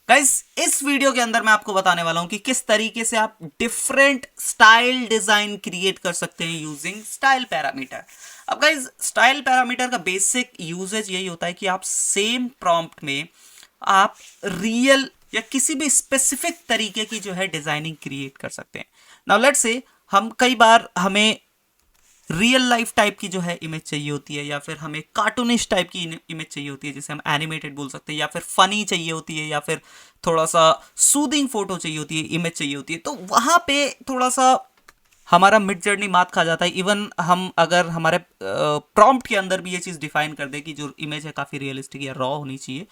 Guys इस video के अंदर मैं आपको बताने वाला हूं कि किस तरीके से आप डिफरेंट स्टाइल डिजाइन क्रिएट कर सकते हैं यूजिंग स्टाइल पैरामीटर। अब गाइस स्टाइल पैरामीटर का बेसिक यूजेज यही होता है कि आप सेम प्रॉम्प्ट में आप रियल या किसी भी स्पेसिफिक तरीके की जो है डिजाइनिंग क्रिएट कर सकते हैं। नाउ लेट्स से हम कई बार हमें रियल लाइफ टाइप की जो है इमेज चाहिए होती है, या फिर हमें कार्टूनिश टाइप की इमेज चाहिए होती है जिसे हम एनिमेटेड बोल सकते हैं, या फिर फनी चाहिए होती है, या फिर थोड़ा सा सूदिंग फोटो चाहिए होती है, इमेज चाहिए होती है। तो वहां पे थोड़ा सा हमारा मिड जर्नी मात खा जाता है। इवन हम अगर हमारे प्रॉम्प्ट के अंदर भी ये चीज़ डिफाइन कर दे कि जो इमेज है काफ़ी रियलिस्टिक या रॉ होनी चाहिए,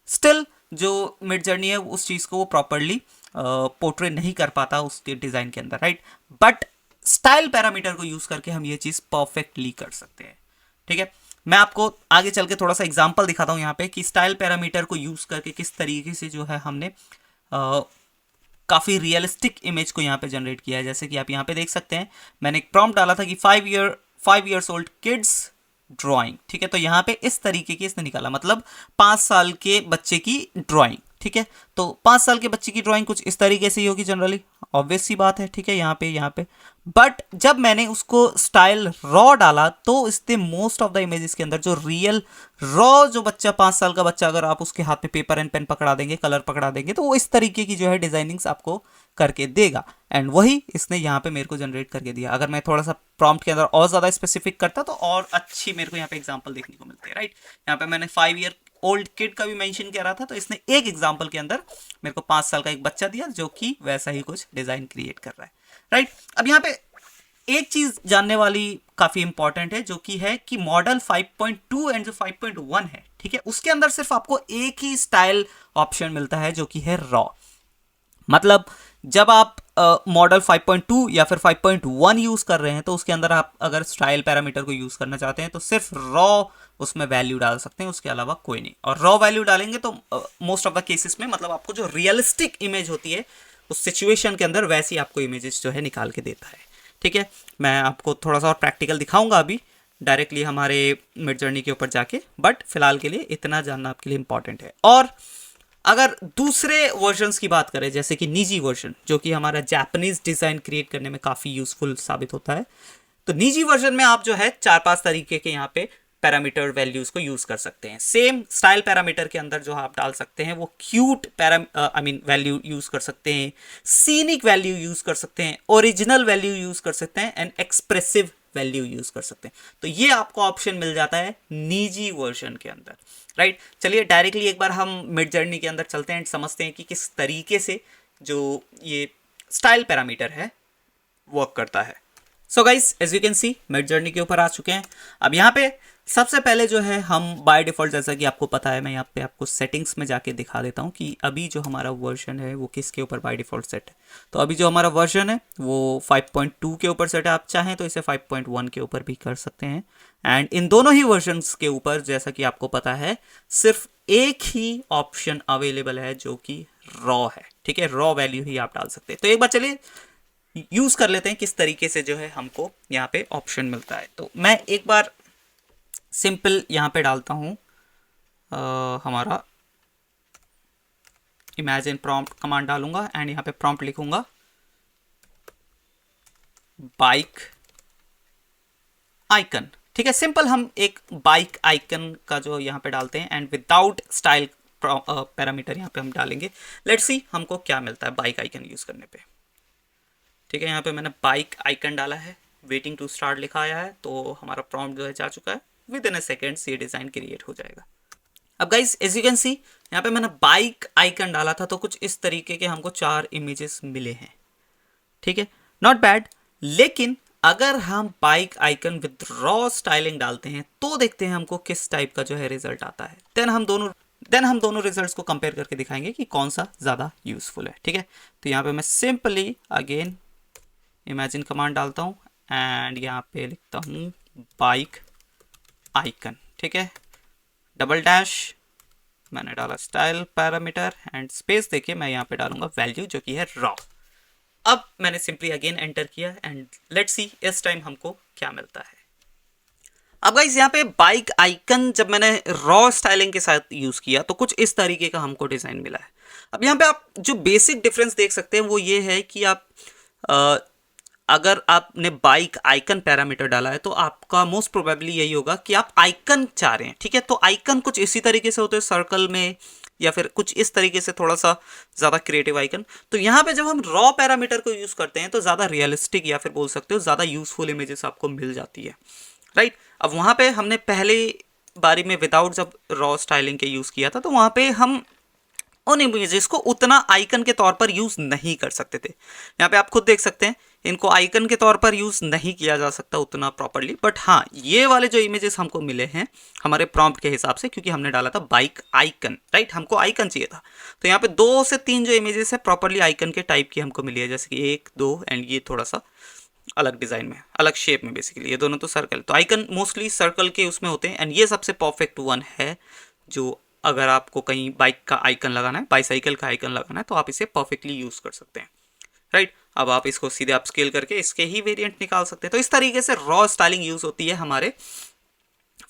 स्टिल जो मिड जर्नी है उस चीज़ को वो प्रॉपरली पोर्ट्रे नहीं कर पाता उसके डिज़ाइन के अंदर, राइट। बट स्टाइल पैरामीटर को यूज करके हम ये चीज परफेक्टली कर सकते हैं। ठीक है, मैं आपको आगे चल के थोड़ा सा एग्जांपल दिखाता हूं यहाँ पे कि स्टाइल पैरामीटर को यूज करके किस तरीके से जो है हमने काफी रियलिस्टिक इमेज को यहाँ पे जनरेट किया है। जैसे कि आप यहाँ पे देख सकते हैं, मैंने एक प्रॉम्प्ट डाला था कि 5 years ओल्ड किड्स ड्राइंग। ठीक है, तो यहाँ पे इस तरीके की इसने निकाला, मतलब 5 साल के बच्चे की ड्राइंग। ठीक है, तो 5 साल के बच्चे की ड्राइंग कुछ इस तरीके से ही होगी जनरली, ऑब्वियस सी बात है। ठीक है, यहाँ पे बट जब मैंने उसको स्टाइल रॉ डाला तो इसने मोस्ट ऑफ द इमेजेस के अंदर जो रियल रॉ जो बच्चा 5 साल का बच्चा, अगर आप उसके हाथ में पेपर एंड पेन पकड़ा देंगे, कलर पकड़ा देंगे, तो वो इस तरीके की जो है डिजाइनिंग्स आपको करके देगा। एंड वही इसने यहाँ पे मेरे को जनरेट करके दिया। अगर मैं थोड़ा सा प्रॉम्प्ट के अंदर और ज्यादा स्पेसिफिक करता तो और अच्छी मेरे को यहाँ पे एग्जांपल देखने को मिलते हैं, राइट। यहाँ पे मैंने 5 year ओल्ड किड का भी मेंशन किया रहा था, तो इसने एक एग्जांपल के अंदर मेरे को 5 साल का एक बच्चा दिया जो कि वैसा ही कुछ डिजाइन क्रिएट कर रहा है, राइट। अब यहाँ पे एक चीज जानने वाली काफी इंपॉर्टेंट है, जो कि है कि मॉडल 5.2 एंड जो 5.1 है, ठीक है, उसके अंदर सिर्फ आपको एक ही स्टाइल ऑप्शन मिलता है जो कि है रॉ। मतलब जब आप मॉडल 5.2 या फिर 5.1 यूज कर रहे हैं तो उसके अंदर आप अगर स्टाइल पैरामीटर को यूज करना चाहते हैं तो सिर्फ रॉ उसमें वैल्यू डाल सकते हैं, उसके अलावा कोई नहीं। और रॉ वैल्यू डालेंगे तो मोस्ट ऑफ द केसेस में मतलब आपको जो रियलिस्टिक इमेज होती है उस सिचुएशन के अंदर वैसी आपको इमेजेस जो है निकाल के देता है। ठीक है, मैं आपको थोड़ा सा और प्रैक्टिकल दिखाऊंगा अभी डायरेक्टली हमारे मिड जर्नी के ऊपर जाके, बट फिलहाल के लिए इतना जानना आपके लिए इंपॉर्टेंट है। और अगर दूसरे वर्जन्स की बात करें, जैसे कि निजी वर्जन जो कि हमारा जापानीज डिजाइन क्रिएट करने में काफी यूजफुल साबित होता है, तो निजी वर्जन में आप जो है 4-5 तरीके के यहाँ पे पैरामीटर वैल्यूज को यूज कर सकते हैं। सेम स्टाइल पैरामीटर के अंदर जो आप डाल सकते हैं वो क्यूट वैल्यू यूज कर सकते हैं, सीनिक वैल्यू यूज कर सकते हैं, ओरिजिनल वैल्यू यूज कर सकते हैं, एंड एक्सप्रेसिव वैल्यू यूज कर सकते हैं। तो ये आपको ऑप्शन मिल जाता है निजी वर्जन के अंदर, राइट। चलिए डायरेक्टली एक बार हम मिड जर्नी के अंदर चलते हैं, समझते हैं कि किस तरीके से जो ये स्टाइल पैरामीटर है वर्क करता है। So guys as you can see Midjourney के ऊपर आ चुके हैं। अब यहाँ पे सबसे पहले जो है हम बाय डिफॉल्ट, जैसा कि आपको पता है, मैं यहाँ पे आपको सेटिंग्स में जाके दिखा देता हूँ कि अभी जो हमारा वर्जन है वो किसके ऊपर बाय डिफॉल्ट सेट है। तो अभी जो हमारा वर्जन है वो 5.2 के ऊपर सेट है। आप चाहें तो इसे 5.1 के ऊपर भी कर सकते हैं। एंड इन दोनों ही वर्जन्स के ऊपर जैसा कि आपको पता है सिर्फ एक ही ऑप्शन अवेलेबल है जो कि रॉ है। ठीक है, रॉ वैल्यू ही आप डाल सकते हैं। तो एक बार चलिए यूज कर लेते हैं किस तरीके से जो है हमको यहाँ पे ऑप्शन मिलता है। तो मैं एक बार सिंपल यहाँ पे डालता हूँ हमारा इमेजिन प्रॉम्प्ट कमांड डालूंगा एंड यहाँ पे प्रॉम्प्ट लिखूंगा बाइक आइकन। ठीक है, सिंपल हम एक बाइक आइकन का जो यहाँ पे डालते हैं एंड विदाउट स्टाइल पैरामीटर यहाँ पे हम डालेंगे। लेट्स सी हमको क्या मिलता है बाइक आइकन यूज करने पे। ठीक है, यहाँ पे मैंने बाइक आइकन डाला है, वेटिंग टू स्टार्ट लिखा आया है, तो हमारा प्रॉम्प्ट जो है जा चुका है। विद इन अ सेकेंड ये डिजाइन क्रिएट हो जाएगा। अब guys as you can see यहाँ पे मैंने बाइक आइकन डाला था तो कुछ इस तरीके के हमको 4 इमेजेस मिले हैं। ठीक है, नॉट बैड। लेकिन अगर हम bike icon with raw styling डालते हैं तो देखते हैं हमको किस टाइप का जो है रिजल्ट आता है। देन हम दोनों रिजल्ट्स को कंपेयर करके दिखाएंगे कि कौन सा ज्यादा यूजफुल है। ठीक है, तो यहाँ पे मैं सिंपली अगेन इमेजिन कमांड डालता हूँ एंड यहाँ पे लिखता हूँ बाइक आइकन। ठीक है, डबल डैश मैंने डाला स्टाइल पैरामीटर एंड स्पेस देके मैं यहाँ पे डालूंगा वैल्यू जो कि है रॉ। अब मैंने सिंपली अगेन एंटर किया एंड लेट्स सी इस टाइम हमको क्या मिलता है। अब गाइस यहाँ पे बाइक आइकन जब मैंने रॉ स्टाइलिंग के साथ यूज किया तो कुछ इस तरीके का हमको डिजाइन मिला है। अब यहाँ पे आप जो बेसिक डिफरेंस देख सकते हैं वो ये है कि आप अ, अगर आपने बाइक आइकन पैरामीटर डाला है तो आपका मोस्ट प्रोबेबली यही होगा कि आप आइकन चाह रहे हैं, ठीक है। तो आइकन कुछ इसी तरीके से होते हैं सर्कल में या फिर कुछ इस तरीके से, थोड़ा सा ज़्यादा क्रिएटिव आइकन। तो यहाँ पे जब हम रॉ पैरामीटर को यूज़ करते हैं तो ज़्यादा रियलिस्टिक या फिर बोल सकते हो ज़्यादा यूजफुल इमेजेस आपको मिल जाती है, राइट। अब वहाँ पे हमने पहले बारी में विदाउट जब रॉ स्टाइलिंग के यूज़ किया था तो वहाँ पे हम उन इमेजेस को उतना आइकन के तौर पर यूज़ नहीं कर सकते थे। यहाँ पे आप खुद देख सकते हैं इनको आइकन के तौर पर यूज़ नहीं किया जा सकता उतना प्रॉपरली, बट हाँ ये वाले जो इमेजेस हमको मिले हैं हमारे प्रॉम्प्ट के हिसाब से, क्योंकि हमने डाला था बाइक आइकन, राइट, हमको आइकन चाहिए था। तो यहाँ पे 2 से 3 जो इमेजेस है प्रॉपरली आइकन के टाइप की हमको मिली है, जैसे कि 1 2 एंड ये थोड़ा सा अलग डिज़ाइन में, अलग शेप में, बेसिकली ये दोनों तो सर्कल। तो आइकन मोस्टली सर्कल के उसमें होते हैं एंड ये सबसे परफेक्ट वन है जो अगर आपको कहीं बाइक का आइकन लगाना है, बाईसाइकिल का आइकन लगाना है तो आप इसे परफेक्टली यूज़ कर सकते हैं, राइट। अब आप इसको सीधे आप स्केल करके इसके ही वेरिएंट निकाल सकते हैं। तो इस तरीके से रॉ स्टाइलिंग यूज़ होती है हमारे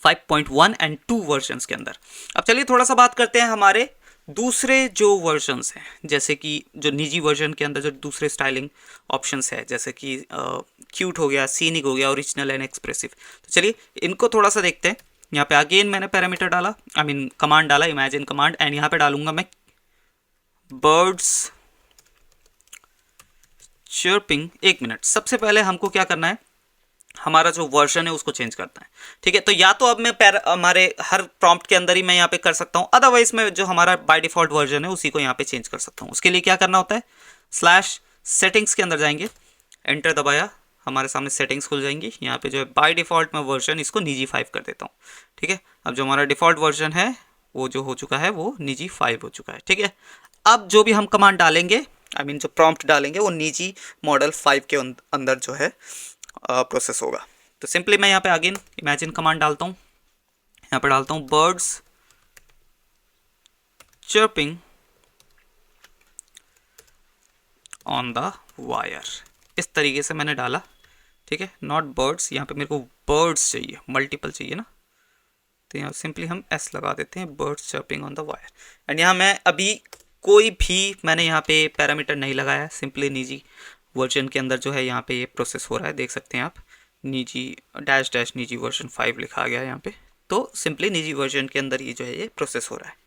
5.1 एंड 2 वर्जन्स के अंदर। अब चलिए थोड़ा सा बात करते हैं हमारे दूसरे जो वर्जन्स हैं, जैसे कि जो निजी वर्जन के अंदर जो दूसरे स्टाइलिंग ऑप्शंस है, जैसे कि क्यूट हो गया, सीनिक हो गया, ओरिजिनल एंड एक्सप्रेसिव। तो चलिए इनको थोड़ा सा देखते हैं। यहाँ पे अगेन मैंने पैरामीटर डाला, आई मीन कमांड डाला, इमेजिन कमांड, एंड यहाँ पे डालूंगा मैं बर्ड्स चर्पिंग। 1 मिनट, सबसे पहले हमको क्या करना है, हमारा जो वर्जन है उसको चेंज करना है, ठीक है। तो या तो अब मैं हमारे हर प्रॉम्प्ट के अंदर ही मैं यहाँ पे कर सकता हूँ, अदरवाइज मैं जो हमारा बाय डिफॉल्ट वर्जन है उसी को यहाँ पे चेंज कर सकता हूँ। उसके लिए क्या करना होता है, स्लैश सेटिंग्स के अंदर जाएंगे, एंटर दबाया, हमारे सामने सेटिंग्स खुल जाएंगी। यहाँ पे जो है बाय डिफॉल्ट मैं वर्जन इसको निजी 5 कर देता हूँ, ठीक है। अब जो हमारा डिफॉल्ट वर्जन है वो जो हो चुका है वो निजी 5 हो चुका है, ठीक है। अब जो भी हम कमांड डालेंगे, आई मीन जो प्रॉम्प्ट डालेंगे वो निजी मॉडल 5 के अंदर जो है प्रोसेस होगा। तो सिंपली मैं यहाँ पे अगेन इमेजिन कमांड डालता हूँ, यहाँ पे डालता हूँ birds chirping on the wire. इस तरीके से मैंने डाला, ठीक है, नॉट बर्ड्स, यहाँ पे मेरे को बर्ड्स चाहिए, मल्टीपल चाहिए ना, तो यहाँ सिंपली हम एस लगा देते हैं, birds chirping on the wire. And यहाँ मैं अभी कोई भी मैंने यहाँ पे पैरामीटर नहीं लगाया, सिंपली निजी वर्जन के अंदर जो है यहाँ पे ये प्रोसेस हो रहा है, देख सकते हैं आप, निजी डैश डैश निजी वर्जन 5 लिखा गया है यहाँ पे। तो सिंपली निजी वर्जन के अंदर ये जो है ये प्रोसेस हो रहा है।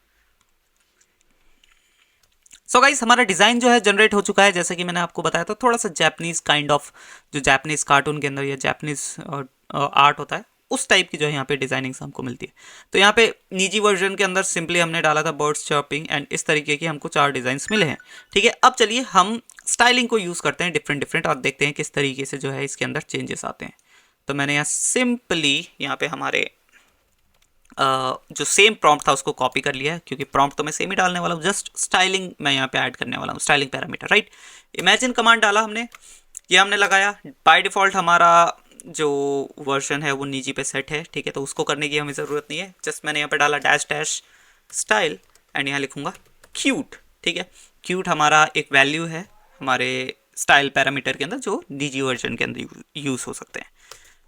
सो गाइस हमारा डिज़ाइन जो है जनरेट हो चुका है, जैसे कि मैंने आपको बताया था, थोड़ा सा जापानीज काइंड ऑफ, जो जापानीज कार्टून के अंदर या जापानीज आर्ट होता है उस टाइप की जो है यहाँ पे डिजाइनिंग्स हमको मिलती है। तो यहाँ पे निजी वर्जन के अंदर सिंपली हमने डाला था बर्ड्स चर्पिंग एंड इस तरीके की हमको 4 डिज़ाइंस मिले हैं, ठीक है। अब चलिए हम स्टाइलिंग को यूज़ करते हैं डिफरेंट और देखते हैं किस तरीके से जो है इसके अंदर चेंजेस आते हैं। तो मैंने यहाँ सिंपली यहाँ पे हमारे जो सेम प्रॉम्प्ट था उसको कॉपी कर लिया है, क्योंकि प्रॉम्प्ट तो मैं सेम ही डालने वाला हूँ, जस्ट स्टाइलिंग मैं यहाँ पे ऐड करने वाला हूँ, styling parameter, right. Imagine command डाला हमने, ये हमने लगाया। बाय डिफ़ॉल्ट हमारा जो वर्जन है वो निजी पे सेट है, ठीक है, तो उसको करने की हमें ज़रूरत नहीं है। जस्ट मैंने यहाँ पे डाला डैश डैश स्टाइल एंड यहाँ लिखूँगा क्यूट, ठीक है। क्यूट हमारा एक वैल्यू है हमारे स्टाइल पैरामीटर के अंदर जो निजी वर्जन के अंदर यूज़ हो सकते हैं।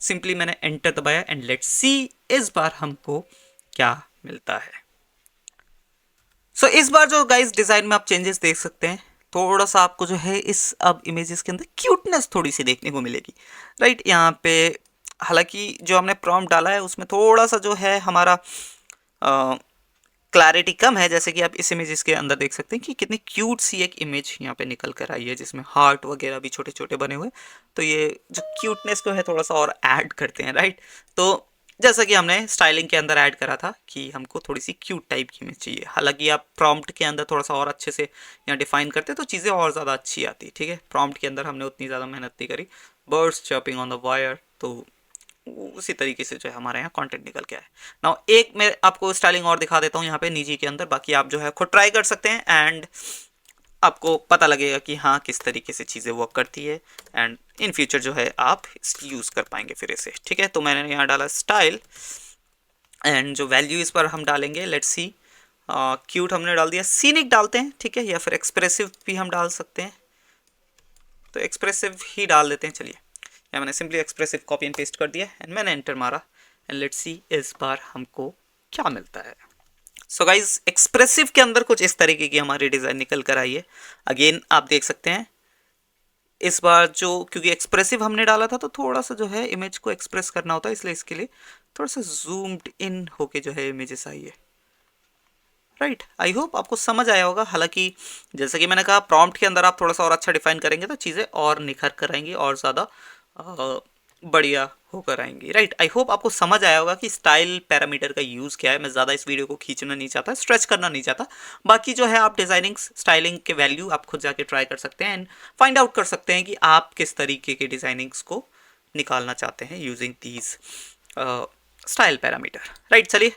सिंपली मैंने एंटर दबाया एंड लेट्स सी इस बार हमको क्या मिलता है। सो इस बार जो गाइस डिज़ाइन में आप चेंजेस देख सकते हैं, थोड़ा सा आपको जो है इस अब इमेजेस के अंदर क्यूटनेस थोड़ी सी देखने को मिलेगी, राइट। यहाँ पे हालांकि जो हमने प्रॉम्प्ट डाला है उसमें थोड़ा सा जो है हमारा क्लैरिटी कम है, जैसे कि आप इस इमेजेस के अंदर देख सकते हैं कि कितनी क्यूट सी एक इमेज यहाँ पे निकल कर आई है जिसमें हार्ट वगैरह भी छोटे छोटे बने हुए। तो ये जो क्यूटनेस को है थोड़ा सा और ऐड करते हैं, राइट। तो जैसा कि हमने स्टाइलिंग के अंदर ऐड करा था कि हमको थोड़ी सी क्यूट टाइप की इमेज चाहिए, हालांकि आप प्रॉम्प्ट के अंदर थोड़ा सा और अच्छे से यहाँ डिफाइन करते तो चीज़ें और ज़्यादा अच्छी आती, ठीक है। प्रॉम्प्ट के अंदर हमने उतनी ज़्यादा मेहनत नहीं करी, birds chirping on the wire, तो उसी तरीके से जो है हमारे यहाँ कंटेंट निकल के आए। नाउ एक मैं आपको स्टाइलिंग और दिखा देता हूँ यहाँ पे निजी के अंदर, बाकी आप जो है खुद ट्राई कर सकते हैं एंड आपको पता लगेगा कि हाँ किस तरीके से चीज़ें वर्क करती है एंड इन फ्यूचर जो है आप यूज़ कर पाएंगे फिर इसे, ठीक है। तो मैंने यहाँ डाला स्टाइल एंड जो वैल्यू इस पर हम डालेंगे, लेट्स सी, क्यूट हमने डाल दिया, सीनिक डालते हैं, ठीक है, या फिर एक्सप्रेसिव भी हम डाल सकते हैं, तो एक्सप्रेसिव ही डाल देते हैं। चलिए या मैंने simply expressive copy and paste कर दिया एंड मैंने एंटर मारा एंड लेट्स सी इस बार हमको क्या मिलता है। सो गाइज एक्सप्रेसिव के अंदर कुछ इस तरीके की हमारी डिज़ाइन निकल कर आई है। अगेन आप देख सकते हैं इस बार जो, क्योंकि एक्सप्रेसिव हमने डाला था तो थोड़ा सा जो है इमेज को एक्सप्रेस करना होता है, इसलिए इसके लिए थोड़ा सा जूम्ड इन होके जो है इमेजेस आई है। राइट, आई होप आपको समझ आया होगा। हालांकि जैसे कि मैंने कहा प्रॉम्प्ट के अंदर आप थोड़ा सा और अच्छा डिफाइन करेंगे तो चीज़ें और निखर कर आएंगी और ज़्यादा बढ़िया होकर आएंगी। राइट, आई होप आपको समझ आया होगा कि स्टाइल पैरामीटर का यूज़ क्या है। मैं ज़्यादा इस वीडियो को खींचना नहीं चाहता, स्ट्रेच करना नहीं चाहता। बाकी जो है आप डिज़ाइनिंग स्टाइलिंग के वैल्यू आप खुद जाके ट्राई कर सकते हैं एंड फाइंड आउट कर सकते हैं कि आप किस तरीके के डिज़ाइनिंग्स को निकालना चाहते हैं using these style parameter. Right, चलिए